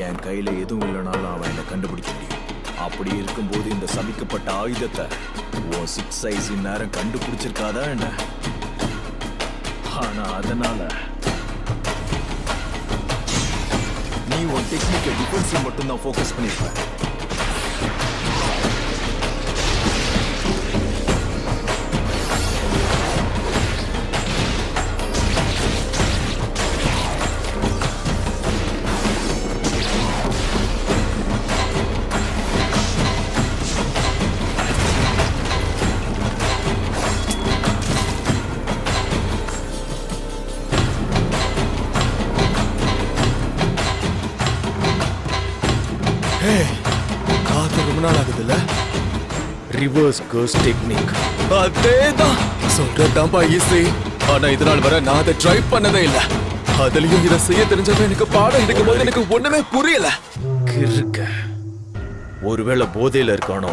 என் கையில எதுவும் இல்லைனாலும் அவன் என்னை கண்டுபிடிக்க முடியும். அப்படி இருக்கும்போது இந்த சபிக்கப்பட்ட ஆயுதத்தை உன் 6 சைஸ் இந்நேரம் கண்டுபிடிச்சிருக்காதா என்ன? ஆனா அதனால நீ உன் டெக்னிக்கை டிஃபென்ஸில் மட்டும்தான் ஃபோக்கஸ் பண்ணிருப்ப. காத்து ரொம்ப நாள் ஆகுதுல்ல? ரிவர்ஸ் கர்ஸ் டெக்னிக் அதேதான். சொல்றதான்பா ஈஸி. ஆனா இதனால் வர நான் அதை ட்ரை பண்ணதே இல்ல. அதுலயும் இதை செய்ய தெரிஞ்சவன் எனக்கு பாடம் எடுக்கும் போது எனக்கு ஒண்ணுமே புரியல. ஒருவேளை போதையில இருக்கானோ?